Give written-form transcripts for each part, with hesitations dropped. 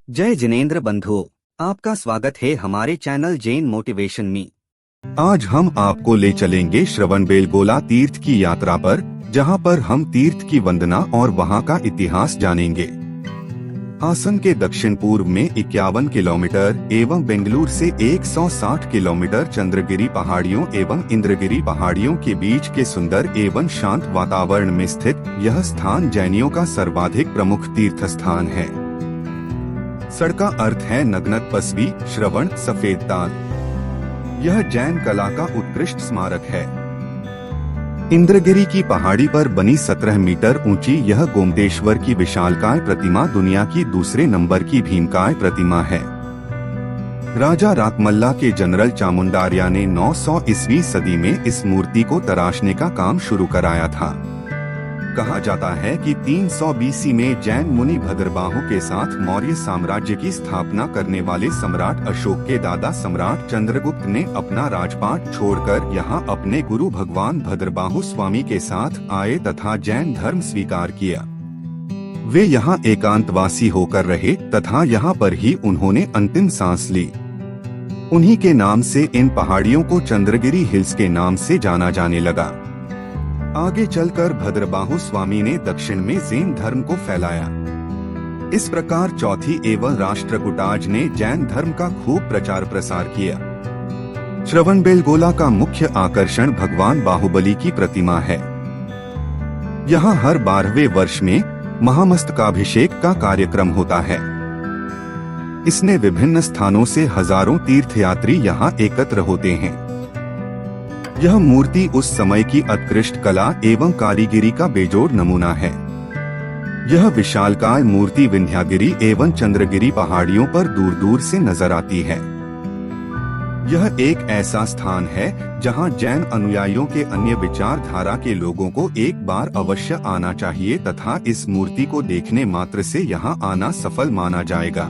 जय जिनेंद्र बंधुओं, आपका स्वागत है हमारे चैनल जैन मोटिवेशन में। आज हम आपको ले चलेंगे श्रवणबेलगोला तीर्थ की यात्रा पर, जहां पर हम तीर्थ की वंदना और वहां का इतिहास जानेंगे। हासन के दक्षिण पूर्व में 51 किलोमीटर एवं बेंगलुरु से 160 किलोमीटर चंद्रगिरी पहाड़ियों एवं इंद्रगिरी पहाड़ियों के बीच के सुंदर एवं शांत वातावरण में स्थित यह स्थान जैनियों का सर्वाधिक प्रमुख तीर्थ स्थान है। सड़ का अर्थ है नग्न पसवी, श्रवण, सफेद ताल। यह जैन कला का उत्कृष्ट स्मारक है। इंद्रगिरी की पहाड़ी पर बनी 17 मीटर ऊंची यह गोमतेश्वर की विशालकाय प्रतिमा दुनिया की दूसरे नंबर की भीमकाय प्रतिमा है। राजा राकमल्ला के जनरल चामुंडार्या ने 900 ईस्वी सदी में इस मूर्ति को तराशने का काम शुरू कराया था। कहा जाता है कि 300 बीसी में जैन मुनि भद्रबाहु के साथ मौर्य साम्राज्य की स्थापना करने वाले सम्राट अशोक के दादा सम्राट चंद्रगुप्त ने अपना राजपाट छोड़कर यहाँ अपने गुरु भगवान भद्रबाहु स्वामी के साथ आए तथा जैन धर्म स्वीकार किया। वे यहाँ एकांतवासी होकर रहे तथा यहाँ पर ही उन्होंने अंतिम सांस ली। उन्हीं के नाम से इन पहाड़ियों को चंद्रगिरी हिल्स के नाम से जाना जाने लगा। आगे चलकर भद्रबाहु स्वामी ने दक्षिण में जैन धर्म को फैलाया। इस प्रकार चौथी एवं राष्ट्रकूटाज ने जैन धर्म का खूब प्रचार प्रसार किया। श्रवणबेलगोला का मुख्य आकर्षण भगवान बाहुबली की प्रतिमा है। यहाँ हर 12वें वर्ष में महामस्तकाभिषेक का कार्यक्रम होता है। इसमें विभिन्न स्थानों से हजारों तीर्थयात्री यहाँ एकत्र होते हैं। यह मूर्ति उस समय की उत्कृष्ट कला एवं कारीगिरी का बेजोड़ नमूना है। यह विशालकाय मूर्ति विंध्यागिरी एवं चंद्रगिरी पहाड़ियों पर दूर दूर से नजर आती है। यह एक ऐसा स्थान है जहां जैन अनुयायियों के अन्य विचारधारा के लोगों को एक बार अवश्य आना चाहिए तथा इस मूर्ति को देखने मात्र से यहां आना सफल माना जाएगा।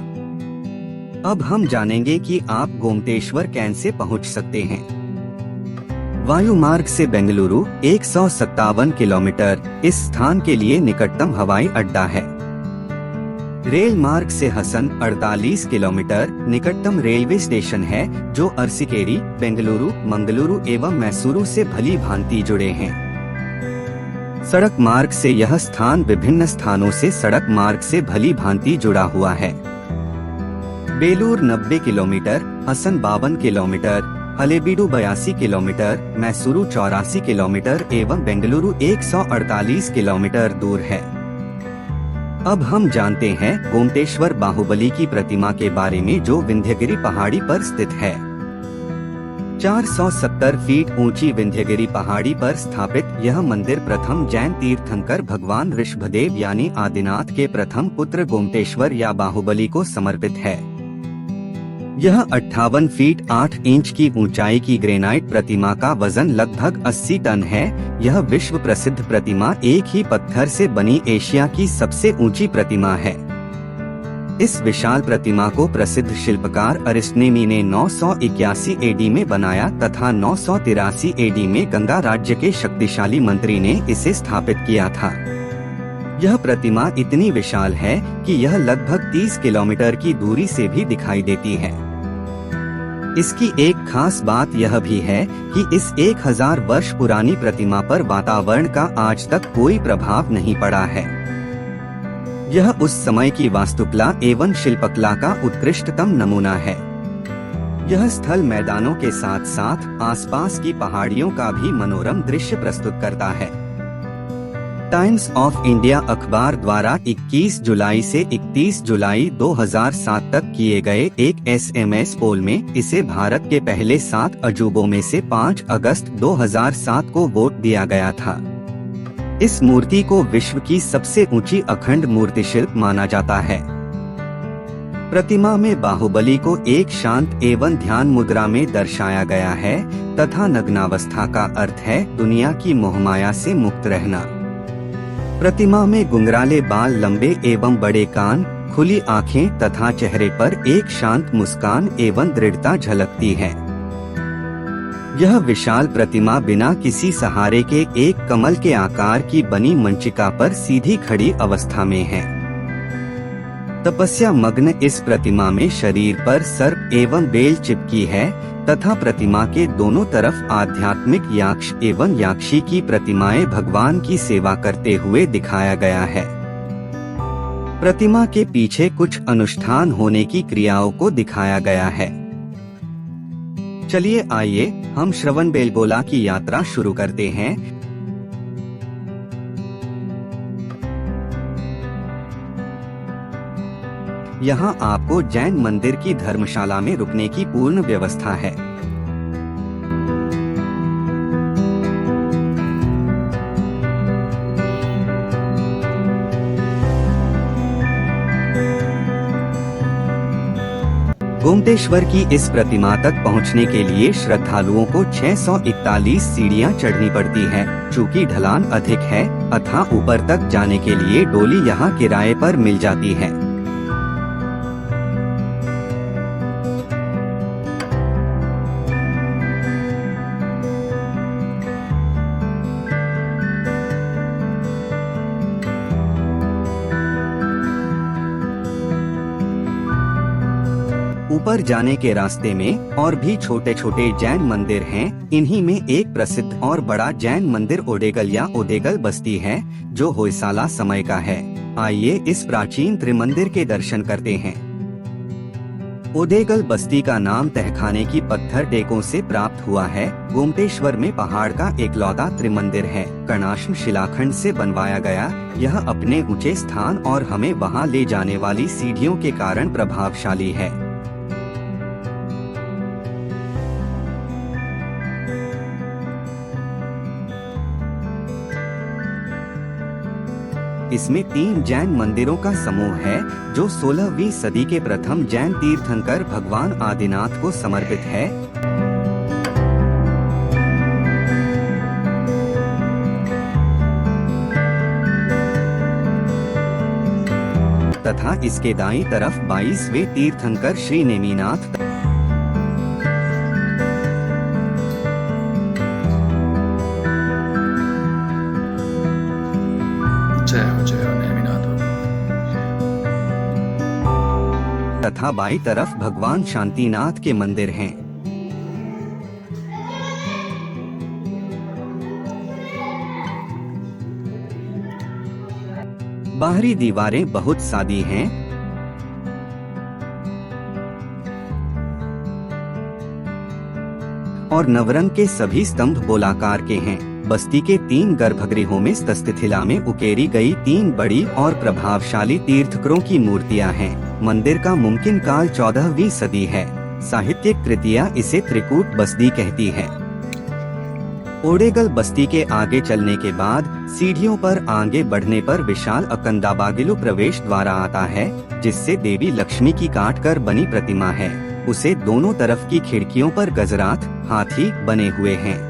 अब हम जानेंगे कि आप गोमतेश्वर कैसे पहुंच सकते हैं। वायु मार्ग से बेंगलुरु 157 किलोमीटर इस स्थान के लिए निकटतम हवाई अड्डा है। रेल मार्ग से हसन 48 किलोमीटर निकटतम रेलवे स्टेशन है, जो अरसीकेरी, बेंगलुरु, मंगलुरु एवं मैसूरू से भली भांति जुड़े हैं। सड़क मार्ग से यह स्थान विभिन्न स्थानों से सड़क मार्ग से भली भांति जुड़ा हुआ है। Belur 90 kilometre, Hassan 52 kilometre, Halebidu 82 kilometre, Mysuru 84 kilometre एवं बेंगलुरु 148 किलोमीटर दूर है। अब हम जानते हैं गोमतेश्वर बाहुबली की प्रतिमा के बारे में, जो विंध्यगिरी पहाड़ी पर स्थित है। 470 फीट ऊंची विंध्यगिरी पहाड़ी पर स्थापित यह मंदिर प्रथम जैन तीर्थंकर भगवान ऋषभदेव यानी आदिनाथ के प्रथम पुत्र गोमतेश्वर या बाहुबली को समर्पित है। यह 58 फीट 8 इंच की ऊंचाई की ग्रेनाइट प्रतिमा का वजन लगभग 80 टन है। यह विश्व प्रसिद्ध प्रतिमा एक ही पत्थर से बनी एशिया की सबसे ऊंची प्रतिमा है। इस विशाल प्रतिमा को प्रसिद्ध शिल्पकार अरिस्टनेमी ने 981 एडी में बनाया तथा 983 एडी में गंगा राज्य के शक्तिशाली मंत्री ने इसे स्थापित किया था। यह प्रतिमा इतनी विशाल है कि यह लगभग 30 किलोमीटर की दूरी से भी दिखाई देती है। इसकी एक खास बात यह भी है कि इस 1000 वर्ष पुरानी प्रतिमा पर वातावरण का आज तक कोई प्रभाव नहीं पड़ा है। यह उस समय की वास्तुकला एवं शिल्पकला का उत्कृष्टतम नमूना है। यह स्थल मैदानों के साथ साथ आसपास की पहाड़ियों का भी मनोरम दृश्य प्रस्तुत करता है। टाइम्स ऑफ इंडिया अखबार द्वारा 21 जुलाई से 31 जुलाई 2007 तक किए गए एक SMS पोल में इसे भारत के पहले 7 अजूबों में से 5 अगस्त 2007 को वोट दिया गया था। इस मूर्ति को विश्व की सबसे ऊंची अखंड मूर्तिशिल्प माना जाता है। प्रतिमा में बाहुबली को एक शांत एवं ध्यान मुद्रा में दर्शाया गया है तथा नग्नावस्था का अर्थ है दुनिया की मोहमाया से मुक्त रहना। प्रतिमा में गुंगराले बाल, लंबे एवं बड़े कान, खुली आंखें तथा चेहरे पर एक शांत मुस्कान एवं दृढ़ता झलकती है। यह विशाल प्रतिमा बिना किसी सहारे के एक कमल के आकार की बनी मंचिका पर सीधी खड़ी अवस्था में है। तपस्या मग्न इस प्रतिमा में शरीर पर सर्प एवं बेल चिपकी है तथा प्रतिमा के दोनों तरफ आध्यात्मिक याक्ष एवं याक्षी की प्रतिमाएं भगवान की सेवा करते हुए दिखाया गया है। प्रतिमा के पीछे कुछ अनुष्ठान होने की क्रियाओं को दिखाया गया है। चलिए आइए हम श्रवणबेलगोला की यात्रा शुरू करते हैं। यहाँ आपको जैन मंदिर की धर्मशाला में रुकने की पूर्ण व्यवस्था है। गोमतेश्वर की इस प्रतिमा तक पहुंचने के लिए श्रद्धालुओं को 641 सीढ़ियां चढ़नी पड़ती है। चूँकि ढलान अधिक है अतः ऊपर तक जाने के लिए डोली यहाँ किराए पर मिल जाती है। ऊपर जाने के रास्ते में और भी छोटे छोटे जैन मंदिर हैं। इन्हीं में एक प्रसिद्ध और बड़ा जैन मंदिर ओडेगल या ओडेगल बस्ती है जो होयसाला समय का है। आइए इस प्राचीन त्रिमंदिर के दर्शन करते हैं। ओडेगल बस्ती का नाम तहखाने की पत्थर टेकों से प्राप्त हुआ है। गोमतेश्वर में पहाड़ का एकलौता त्रिमंदिर है। कर्णाश्म शिलाखंड से बनवाया गया। यह अपने ऊंचे स्थान और हमें वहां ले जाने वाली सीढ़ियों के कारण प्रभावशाली है। इसमें 3 जैन मंदिरों का समूह है जो 16वीं सदी के प्रथम जैन तीर्थंकर भगवान आदिनाथ को समर्पित है। तथा इसके दाईं तरफ 22वें तीर्थंकर श्री नेमिनाथ तथा बाईं तरफ भगवान शांतिनाथ के मंदिर हैं। बाहरी दीवारें बहुत सादी हैं। और नवरंग के सभी स्तंभ गोलाकार के हैं। बस्ती के 3 गर्भगृहों में स्तस्थिला में उकेरी गई 3 बड़ी और प्रभावशाली तीर्थंकरों की मूर्तियां हैं। मंदिर का मुमकिन काल 14वीं सदी है। साहित्यिक कृतियां इसे त्रिकूट बस्ती कहती है। ओडेगल बस्ती के आगे चलने के बाद सीढ़ियों पर आगे बढ़ने पर विशाल अकंदाबागिलु प्रवेश द्वार आता है जिससे देवी लक्ष्मी की काट कर बनी प्रतिमा है। उसे दोनों तरफ की खिड़कियों पर गजरात हाथी बने हुए हैं।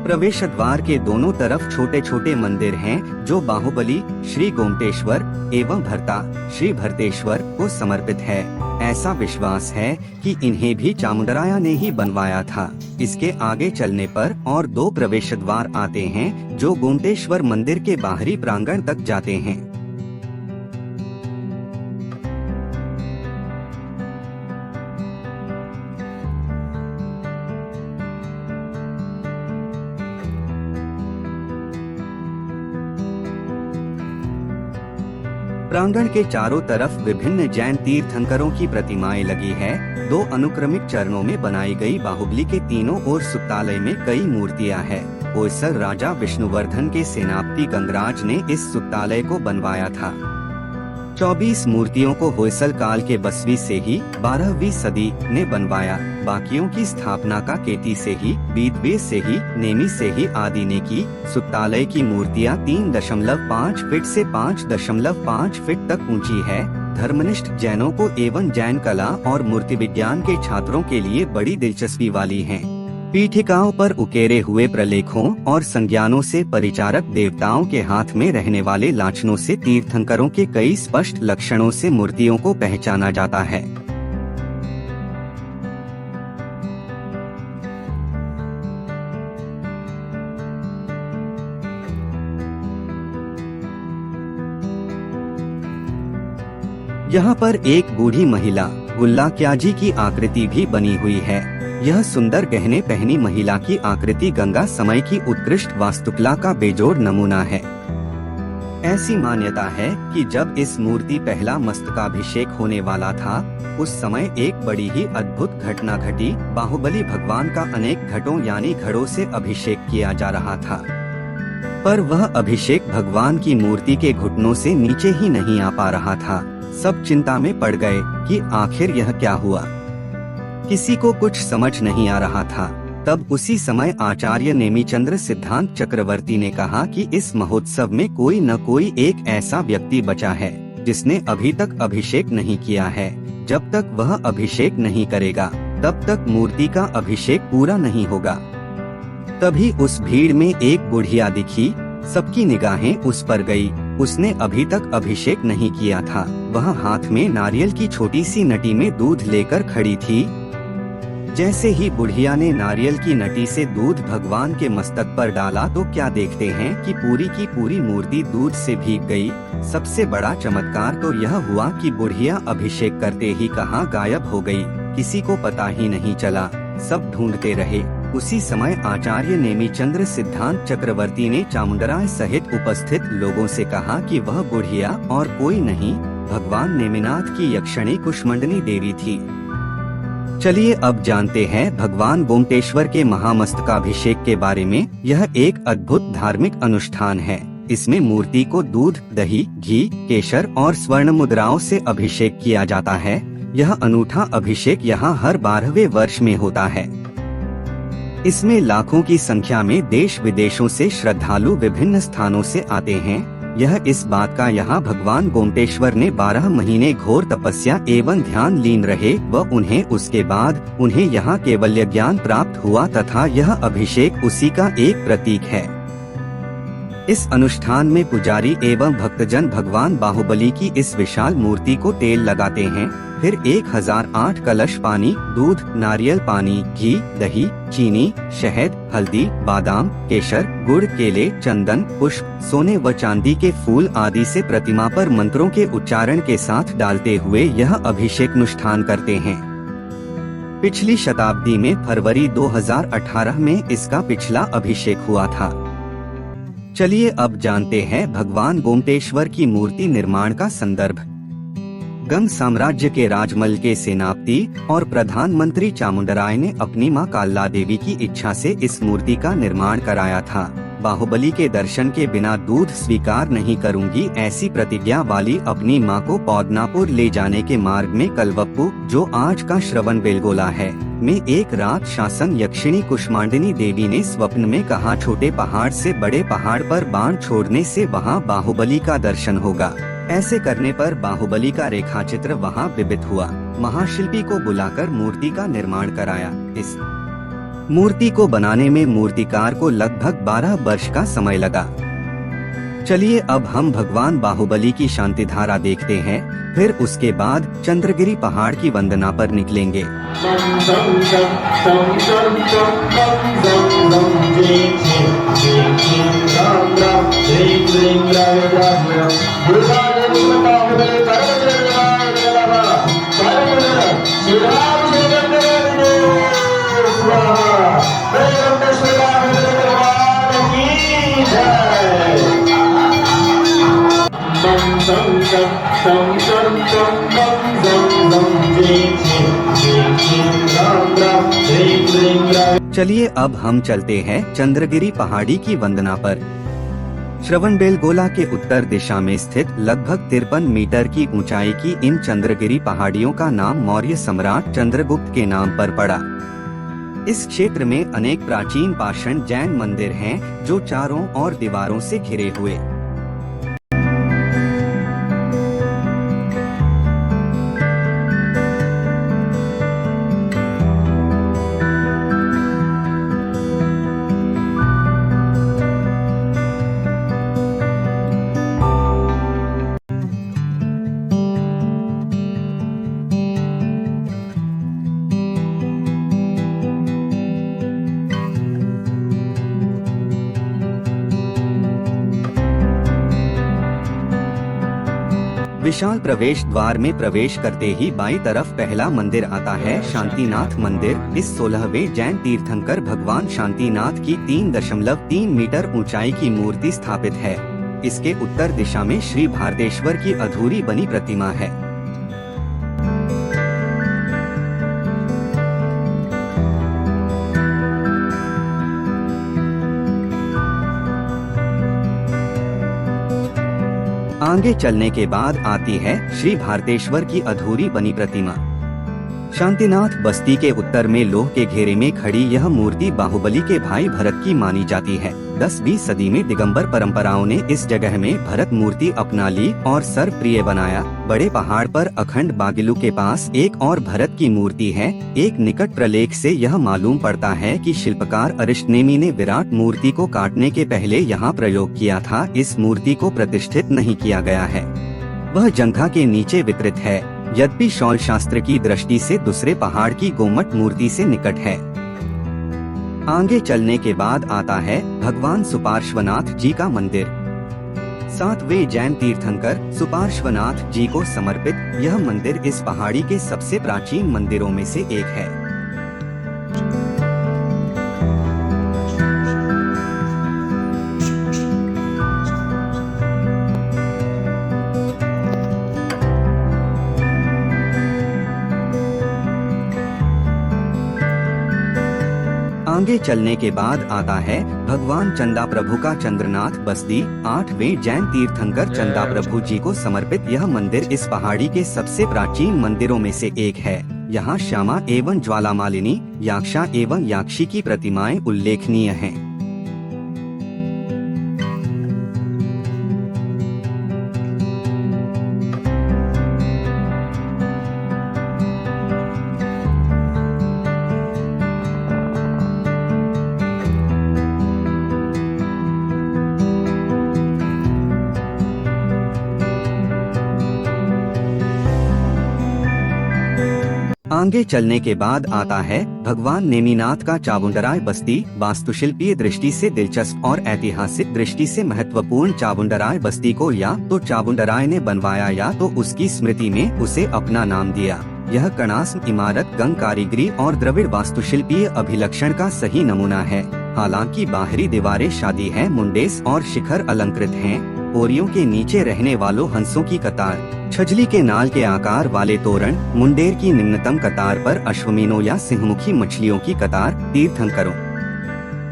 प्रवेश द्वार के दोनों तरफ छोटे छोटे मंदिर हैं जो बाहुबली श्री गोमतेश्वर एवं भरता श्री भरतेश्वर को समर्पित है। ऐसा विश्वास है कि इन्हें भी चामुंडराया ने ही बनवाया था। इसके आगे चलने पर और 2 प्रवेश द्वार आते हैं जो गोमतेश्वर मंदिर के बाहरी प्रांगण तक जाते हैं। प्रांगण के चारों तरफ विभिन्न जैन तीर्थंकरों की प्रतिमाएं लगी है। 2 अनुक्रमिक चरणों में बनाई गई बाहुबली के तीनों ओर सुक्तालय में कई मूर्तियां हैं। होयसल राजा विष्णुवर्धन के सेनापति गंगराज ने इस सुक्तालय को बनवाया था। 24 मूर्तियों को होयसल काल के 20वीं से ही 12वीं सदी ने बनवाया। बाकियों की स्थापना का केती से ही, बीदवे से ही, नेमी से ही आदि ने की। सुक्तालय की मूर्तियां 3.5 फीट से 5.5 फीट तक ऊंची है। धर्मनिष्ठ जैनों को एवं जैन कला और मूर्ति विज्ञान के छात्रों के लिए बड़ी दिलचस्पी वाली हैं। पीठिकाओं पर उकेरे हुए प्रलेखों और संज्ञानों से परिचारक देवताओं के हाथ में रहने वाले लांछनों से तीर्थंकरों के कई स्पष्ट लक्षणों से मूर्तियों को पहचाना जाता है। यहाँ पर एक बूढ़ी महिला गुल्ला क्याजी की आकृति भी बनी हुई है। यह सुंदर गहने पहनी महिला की आकृति गंगा समय की उत्कृष्ट वास्तुकला का बेजोड़ नमूना है। ऐसी मान्यता है कि जब इस मूर्ति पहला मस्तकाभिषेक होने वाला था, उस समय एक बड़ी ही अद्भुत घटना घटी। बाहुबली भगवान का अनेक घटों यानी घड़ों से अभिषेक किया जा रहा था, पर वह अभिषेक भगवान की मूर्ति के घुटनों से नीचे ही नहीं आ पा रहा था। सब चिंता में पड़ गए कि आखिर यह क्या हुआ। किसी को कुछ समझ नहीं आ रहा था। तब उसी समय आचार्य नेमिचंद्र सिद्धांत चक्रवर्ती ने कहा कि इस महोत्सव में कोई न कोई एक ऐसा व्यक्ति बचा है जिसने अभी तक अभिषेक नहीं किया है। जब तक वह अभिषेक नहीं करेगा, तब तक मूर्ति का अभिषेक पूरा नहीं होगा। तभी उस भीड़ में एक बुढ़िया दिखी। सबकी निगाहें उस पर गई। उसने अभी तक अभिषेक नहीं किया था। वह हाथ में नारियल की छोटी सी नटी में दूध लेकर खड़ी थी। जैसे ही बुढ़िया ने नारियल की नटी से दूध भगवान के मस्तक पर डाला तो क्या देखते हैं कि पूरी की पूरी मूर्ति दूध से भीग गई। सबसे बड़ा चमत्कार तो यह हुआ कि बुढ़िया अभिषेक करते ही कहाँ गायब हो गई, किसी को पता ही नहीं चला। सब ढूंढते रहे। उसी समय आचार्य नेमिचंद्र सिद्धांत चक्रवर्ती ने चामुंडराय सहित उपस्थित लोगों से कहा कि वह बुढ़िया और कोई नहीं, भगवान नेमिनाथ की यक्षिणी कुष्मांडनी देवी थी। चलिए अब जानते हैं भगवान गोमटेश्वर के महामस्तकाभिषेक के बारे में। यह एक अद्भुत धार्मिक अनुष्ठान है। इसमें मूर्ति को दूध, दही, घी, केशर और स्वर्ण मुद्राओं से अभिषेक किया जाता है। यह अनूठा अभिषेक यहाँ हर 12वें वर्ष में होता है। इसमें लाखों की संख्या में देश विदेशों से श्रद्धालु विभिन्न स्थानों से आते हैं। यह इस बात का यहाँ भगवान गोमटेश्वर ने 12 महीने घोर तपस्या एवं ध्यान लीन रहे व उन्हें उसके बाद उन्हें यहाँ कैवल्य ज्ञान प्राप्त हुआ तथा यह अभिषेक उसी का एक प्रतीक है। इस अनुष्ठान में पुजारी एवं भक्तजन भगवान बाहुबली की इस विशाल मूर्ति को तेल लगाते हैं। फिर 1008 कलश पानी, दूध, नारियल पानी, घी, दही, चीनी, शहद, हल्दी, बादाम, केशर, गुड़, केले, चंदन, पुष्प, सोने व चांदी के फूल आदि से प्रतिमा पर मंत्रों के उच्चारण के साथ डालते हुए यह अभिषेक अनुष्ठान करते हैं। पिछली शताब्दी में फरवरी 2018 में इसका पिछला अभिषेक हुआ था। चलिए अब जानते हैं भगवान गोमटेश्वर की मूर्ति निर्माण का संदर्भ। गंग साम्राज्य के राजमल के सेनापति और प्रधानमंत्री चामुंडराय ने अपनी मां काल्ला देवी की इच्छा से इस मूर्ति का निर्माण कराया था। बाहुबली के दर्शन के बिना दूध स्वीकार नहीं करूंगी, ऐसी प्रतिज्ञा वाली अपनी मां को पौदनापुर ले जाने के मार्ग में कलवप्पु, जो आज का श्रवणबेलगोला है, में एक रात शासन यक्षिणी कुष्मांडनी देवी ने स्वप्न में कहा, छोटे पहाड़ से बड़े पहाड़ पर बाण छोड़ने से वहां बाहुबली का दर्शन होगा। ऐसे करने पर बाहुबली का रेखाचित्र वहां विविध हुआ। महाशिल्पी को बुलाकर मूर्ति का निर्माण कराया। इस मूर्ति को बनाने में मूर्तिकार को लगभग 12 वर्ष का समय लगा। चलिए अब हम भगवान बाहुबली की शांति धारा देखते हैं, फिर उसके बाद चंद्रगिरी पहाड़ की वंदना पर निकलेंगे। चलिए अब हम चलते हैं चंद्रगिरी पहाड़ी की वंदना पर। श्रवणबेलगोला के उत्तर दिशा में स्थित लगभग 53 मीटर की ऊंचाई की इन चंद्रगिरी पहाड़ियों का नाम मौर्य सम्राट चंद्रगुप्त के नाम पर पड़ा। इस क्षेत्र में अनेक प्राचीन पाषाण जैन मंदिर हैं, जो चारों ओर दीवारों से घिरे हुए। विशाल प्रवेश द्वार में प्रवेश करते ही बाईं तरफ पहला मंदिर आता है शांतिनाथ मंदिर। इस 16वें जैन तीर्थंकर भगवान शांतिनाथ की 3.3 मीटर ऊंचाई की मूर्ति स्थापित है। इसके उत्तर दिशा में श्री भारतेश्वर की अधूरी बनी प्रतिमा है। आगे चलने के बाद आती है श्री भारतेश्वर की अधूरी बनी प्रतिमा। शांतिनाथ बस्ती के उत्तर में लोह के घेरे में खड़ी यह मूर्ति बाहुबली के भाई भरत की मानी जाती है। 10वीं सदी में दिगंबर परंपराओं ने इस जगह में भरत मूर्ति अपना ली और सर्वप्रिय बनाया। बड़े पहाड़ पर अखंड बागिलू के पास एक और भरत की मूर्ति है। एक निकट प्रलेख से यह मालूम पड़ता है कि शिल्पकार अरिष्टनेमी ने विराट मूर्ति को काटने के पहले यहाँ प्रयोग किया था। इस मूर्ति को प्रतिष्ठित नहीं किया गया है, वह जंघा के नीचे वितरित है, यद्यपि शौल शास्त्र की दृष्टि से दूसरे पहाड़ की गोमट मूर्ति से निकट है। आगे चलने के बाद आता है भगवान सुपार्श्वनाथ जी का मंदिर। 7वें जैन तीर्थंकर सुपार्श्वनाथ जी को समर्पित यह मंदिर इस पहाड़ी के सबसे प्राचीन मंदिरों में से एक है। आगे चलने के बाद आता है भगवान चंदा प्रभु का चंद्रनाथ बस्ती। 8वें जैन तीर्थंकर चंदा प्रभु जी को समर्पित यह मंदिर इस पहाड़ी के सबसे प्राचीन मंदिरों में से एक है। यहाँ श्यामा एवं ज्वालामालिनी, याक्षा एवं याक्षी की प्रतिमाएं उल्लेखनीय हैं। आगे चलने के बाद आता है भगवान नेमिनाथ का चामुंडराय बस्ती। वास्तुशिल्पीय दृष्टि से दिलचस्प और ऐतिहासिक दृष्टि से महत्वपूर्ण चामुंडराय बस्ती को या तो चामुंडराय ने बनवाया या तो उसकी स्मृति में उसे अपना नाम दिया। यह कणास्म इमारत गंग कारीगरी और द्रविड़ वास्तुशिल्पीय अभिलक्षण का सही नमूना है। हालांकि बाहरी दीवारें शादी है मुंडेस और शिखर अलंकृत हैं। ओरियों के नीचे रहने वालों हंसों की कतार, छजली के नाल के आकार वाले तोरण, मुंडेर की निम्नतम कतार पर अश्वमीनों या सिंहमुखी मछलियों की कतार, तीर्थंकरों,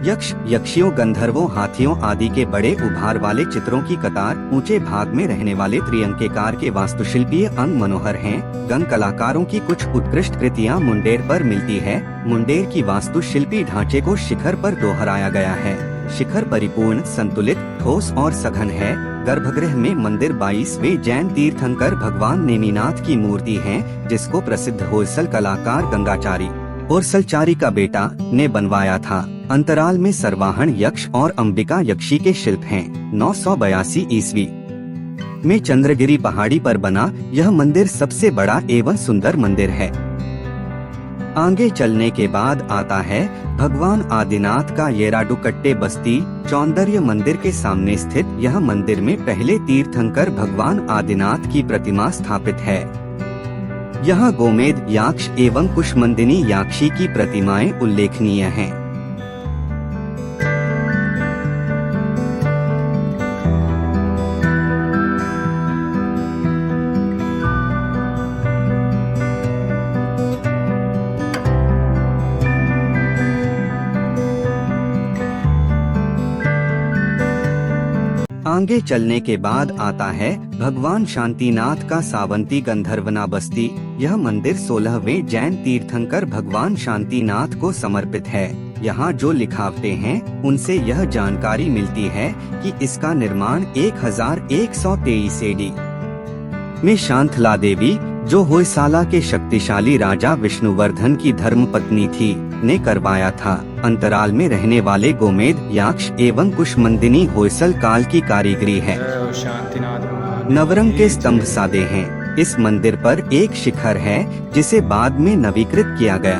यक्ष, यक्षियों, गंधर्वों, हाथियों आदि के बड़े उभार वाले चित्रों की कतार, ऊंचे भाग में रहने वाले त्रिअंकेकार के वास्तुशिल्पीय अंग मनोहर हैं। गंग कलाकारों की कुछ उत्कृष्ट कृतियां मुंडेर पर मिलती है। मुंडेर की वास्तुशिल्पी ढांचे को शिखर पर दोहराया गया है। शिखर परिपूर्ण, संतुलित, ठोस और सघन है। गर्भगृह में मंदिर 22वें जैन तीर्थंकर भगवान नेमिनाथ की मूर्ति है, जिसको प्रसिद्ध होयसल कलाकार गंगाचारी होयसलचारी का बेटा ने बनवाया था। अंतराल में सर्वाहन यक्ष और अंबिका यक्षी के शिल्प हैं। 982 ईस्वी में चंद्रगिरी पहाड़ी पर बना यह मंदिर सबसे बड़ा एवं सुंदर मंदिर है। आगे चलने के बाद आता है भगवान आदिनाथ का येराडुकट्टे बस्ती। चौंदर्य मंदिर के सामने स्थित यह मंदिर में पहले तीर्थंकर भगवान आदिनाथ की प्रतिमा स्थापित है। यहाँ गोमेद याक्ष एवं कुष्मंदिनी याक्षी की प्रतिमाएं उल्लेखनीय हैं। आगे चलने के बाद आता है भगवान शांतिनाथ का सावंती गंधर्वना बस्ती। यह मंदिर 16वें जैन तीर्थंकर भगवान शांतिनाथ को समर्पित है। यहाँ जो लिखावटे हैं उनसे यह जानकारी मिलती है कि इसका निर्माण 1123 AD में शांतला देवी, जो होयसाला के शक्तिशाली राजा विष्णुवर्धन की धर्मपत्नी थी, ने करवाया था। अंतराल में रहने वाले गोमेद याक्ष एवं कुष्मंदिनी होयसल काल की कारीगरी है। नवरंग के स्तंभ सादे हैं। इस मंदिर पर एक शिखर है जिसे बाद में नवीकृत किया गया।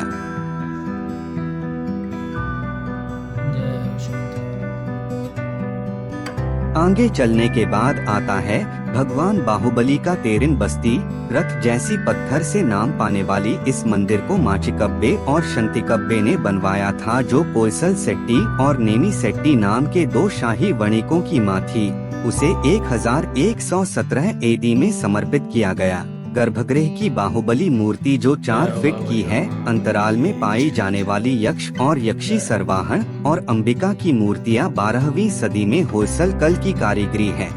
आगे चलने के बाद आता है भगवान बाहुबली का तेरिन बस्ती रथ जैसी पत्थर से नाम पाने वाली इस मंदिर को माचिकब्बे और शंतिकब्बे ने बनवाया था, जो पोयसल सेट्टी और नेमी सेट्टी नाम के दो शाही वणिकों की मां थी। उसे 1117 एडी में समर्पित किया गया। गर्भगृह की बाहुबली मूर्ति जो 4 फीट की है, अंतराल में पाई जाने वाली यक्ष और यक्षी सरवाहन और अंबिका की मूर्तियां 12वीं सदी में होयसल कल की कारीगरी है।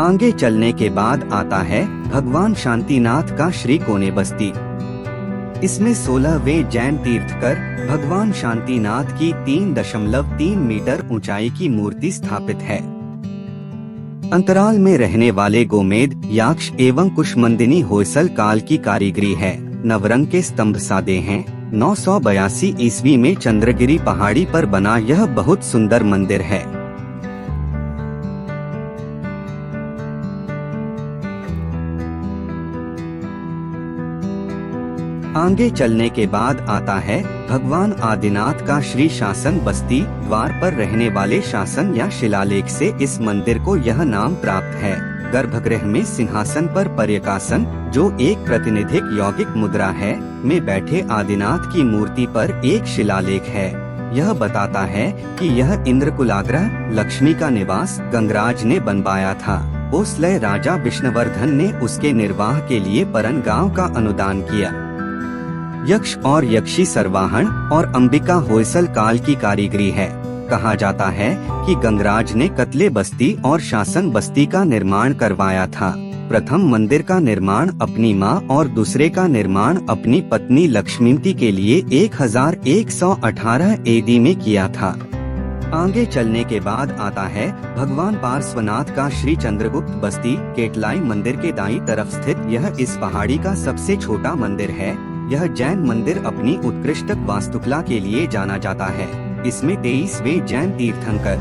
आगे चलने के बाद आता है भगवान शांतिनाथ का श्री कोने बस्ती। इसमें 16वें जैन तीर्थकर भगवान शांतिनाथ की 3.3 मीटर ऊंचाई की मूर्ति स्थापित है। अंतराल में रहने वाले गोमेद, याक्ष एवं कुष्मंदिनी होयसल काल की कारीगरी है। नवरंग के स्तंभ सादे हैं। 982 ईस्वी में चंद्रगिरी पहाड़ी पर बना यह बहुत सुंदर मंदिर है। आगे चलने के बाद आता है भगवान आदिनाथ का श्री शासन बस्ती। द्वार पर रहने वाले शासन या शिलालेख से इस मंदिर को यह नाम प्राप्त है। गर्भगृह में सिंहासन पर पर्यकासन, जो एक प्रातिनिधिक यौगिक मुद्रा है, में बैठे आदिनाथ की मूर्ति पर एक शिलालेख है। यह बताता है कि यह इंद्रकुलाग्रह लक्ष्मी का निवास गंगराज ने बनवाया था। ओसलय राजा विष्णुवर्धन ने उसके निर्वाह के लिए परन गांव का अनुदान किया। यक्ष और यक्षी सरवाहन और अंबिका होयसल काल की कारीगरी है। कहा जाता है कि गंगराज ने कतले बस्ती और शासन बस्ती का निर्माण करवाया था। प्रथम मंदिर का निर्माण अपनी मां और दूसरे का निर्माण अपनी पत्नी लक्ष्मीवती के लिए 1118 एडी में किया था। आगे चलने के बाद आता है भगवान पार्श्वनाथ का श्री चंद्रगुप्त बस्ती। केटलाई मंदिर के दाईं तरफ स्थित यह इस पहाड़ी का सबसे छोटा मंदिर है। यह जैन मंदिर अपनी उत्कृष्ट वास्तुकला के लिए जाना जाता है। इसमें 23वें जैन तीर्थंकर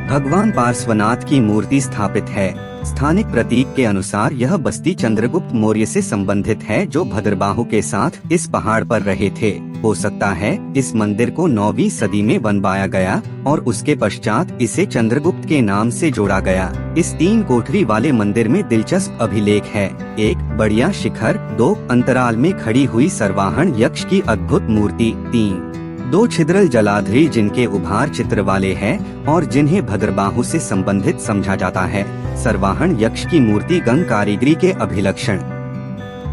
भगवान पार्श्वनाथ की मूर्ति स्थापित है। स्थानिक प्रतीक के अनुसार यह बस्ती चंद्रगुप्त मौर्य से संबंधित है, जो भद्रबाहु के साथ इस पहाड़ पर रहे थे। हो सकता है इस मंदिर को 9वीं सदी में बनवाया गया और उसके पश्चात इसे चंद्रगुप्त के नाम से जोड़ा गया। इस 3 कोठरी वाले मंदिर में दिलचस्प अभिलेख है। 1 बढ़िया शिखर, 2 अंतराल में खड़ी हुई सरवाहन यक्ष की अद्भुत मूर्ति, 3 2 छिद्रल जलाधरी जिनके उभार चित्र वाले हैं और जिन्हें भद्रबाहु से संबंधित समझा जाता है। सरवाहन यक्ष की मूर्ति गंग कारीगरी के अभिलक्षण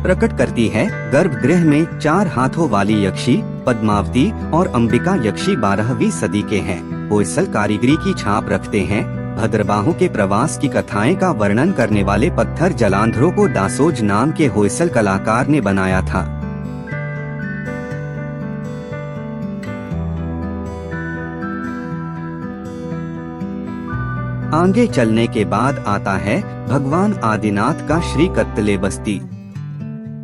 प्रकट करती है। गर्भगृह में 4 हाथों वाली यक्षी पद्मावती और अंबिका यक्षी 12वीं सदी के हैं। होयसल कारीगरी की छाप रखते हैं। भद्रबाहु के प्रवास की कथाएं का वर्णन करने वाले पत्थर जलांधरों को दासोज नाम के होयसल कलाकार ने बनाया था। आगे चलने के बाद आता है भगवान आदिनाथ का श्री कत्तले बस्ती।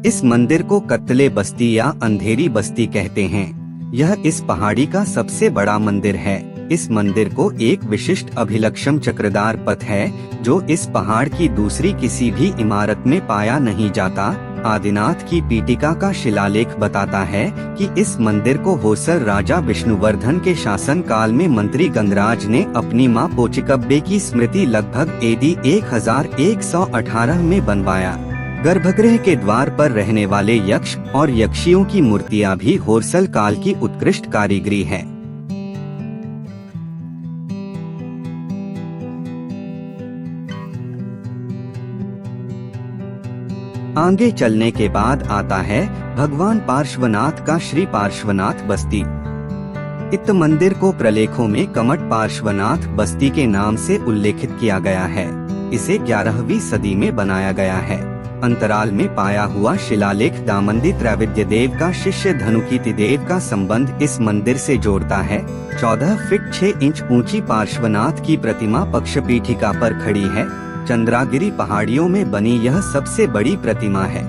इस मंदिर को कत्तले बस्ती या अंधेरी बस्ती कहते हैं। यह इस पहाड़ी का सबसे बड़ा मंदिर है। इस मंदिर को एक विशिष्ट अभिलक्षण चक्रदार पथ है, जो इस पहाड़ की दूसरी किसी भी इमारत में पाया नहीं जाता। आदिनाथ की पीटिका का शिलालेख बताता है कि इस मंदिर को होयसल राजा विष्णुवर्धन के शासन काल में मंत्री गंगराज ने अपनी मां पोचिकब्बे की स्मृति लगभग एडी 1118 में बनवाया। गर्भगृह के द्वार पर रहने वाले यक्ष और यक्षियों की मूर्तियां भी होयसल काल की उत्कृष्ट कारीगरी है। आगे चलने के बाद आता है भगवान पार्श्वनाथ का श्री पार्श्वनाथ बस्ती। इस मंदिर को प्रलेखों में कमट पार्श्वनाथ बस्ती के नाम से उल्लेखित किया गया है। इसे 11वीं सदी में बनाया गया है। अंतराल में पाया हुआ शिलालेख दामंदी त्रैविद्य देव का शिष्य धनुकीति देव का संबंध इस मंदिर से जोड़ता है। 14 फीट 6 इंच ऊंची पार्श्वनाथ की प्रतिमा पक्षपीठिका पर खड़ी है। चंद्रागिरी पहाड़ियों में बनी यह सबसे बड़ी प्रतिमा है।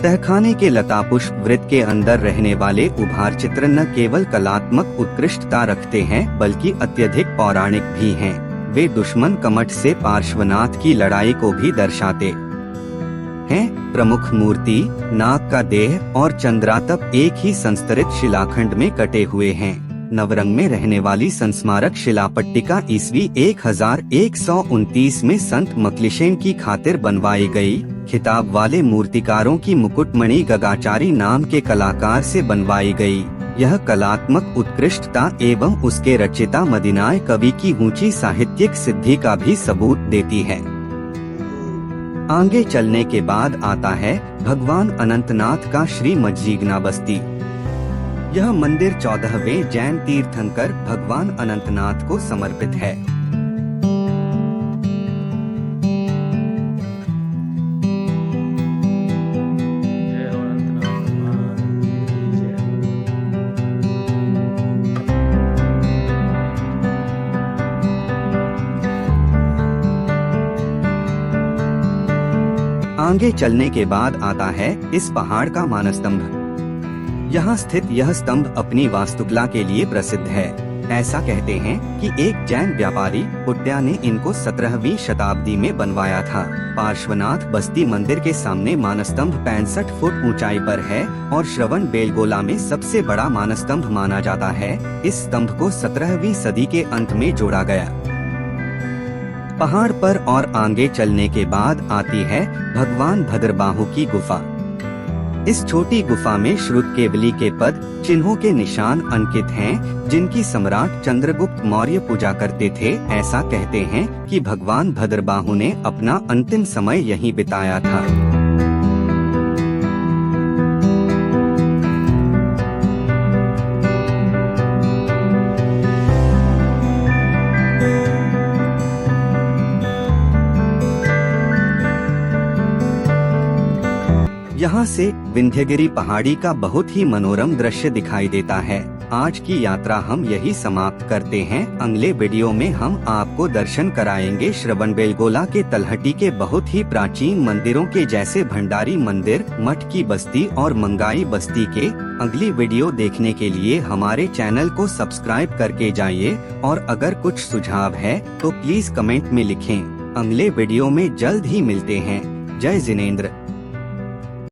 तहखाने के लतापुष्प वृत्त के अंदर रहने वाले उभार चित्र न केवल कलात्मक उत्कृष्टता रखते हैं, बल्कि अत्यधिक पौराणिक भी हैं। वे दुश्मन कमट से पार्श्वनाथ की लड़ाई को भी दर्शाते हैं। प्रमुख मूर्ति, नाग का देह और चंद्रातप एक ही संस्तरित शिलाखंड में कटे हुए हैं। नवरंग में रहने वाली संस्मारक शिलापट्टिका ईस्वी 1129 में संत मकलिशेन की खातिर बनवाई गई। खिताब वाले मूर्तिकारों की मुकुटमणि गगाचारी नाम के कलाकार से बनवाई गई। यह कलात्मक उत्कृष्टता एवं उसके रचयिता मदीनाई कवि की ऊंची साहित्यिक सिद्धि का भी सबूत देती है। आगे चलने के बाद आता है भगवान अनंतनाथ का श्री मज्जीगना बस्ती। यह मंदिर 14वें जैन तीर्थंकर भगवान अनंतनाथ को समर्पित है। आगे चलने के बाद आता है इस पहाड़ का मानस्तंभ। यहाँ स्थित यह स्तंभ अपनी वास्तुकला के लिए प्रसिद्ध है। ऐसा कहते हैं कि एक जैन व्यापारी पुट्या ने इनको 17वीं शताब्दी में बनवाया था। पार्श्वनाथ बस्ती मंदिर के सामने मानस्तंभ 65 फुट ऊंचाई पर है और श्रवण बेलगोला में सबसे बड़ा मानस्तंभ माना जाता है। इस स्तंभ को 17वीं सदी के अंत में जोड़ा गया। पहाड़ पर और आगे चलने के बाद आती है भगवान भद्रबाहु की गुफा। इस छोटी गुफा में श्रुतकेवली के पद चिन्हों के निशान अंकित हैं, जिनकी सम्राट चंद्रगुप्त मौर्य पूजा करते थे। ऐसा कहते हैं कि भगवान भद्रबाहु ने अपना अंतिम समय यहीं बिताया था। यहाँ से विंध्यगिरी पहाड़ी का बहुत ही मनोरम दृश्य दिखाई देता है। आज की यात्रा हम यही समाप्त करते हैं। अगले वीडियो में हम आपको दर्शन कराएंगे श्रवणबेलगोला के तलहटी के बहुत ही प्राचीन मंदिरों के, जैसे भंडारी मंदिर, मठ की बस्ती और मंगाई बस्ती के। अगली वीडियो देखने के लिए हमारे चैनल को सब्सक्राइब करके जाइए और अगर कुछ सुझाव है तो प्लीज कमेंट में लिखें। अगले वीडियो में जल्द ही मिलते हैं। जय जिनेंद्र।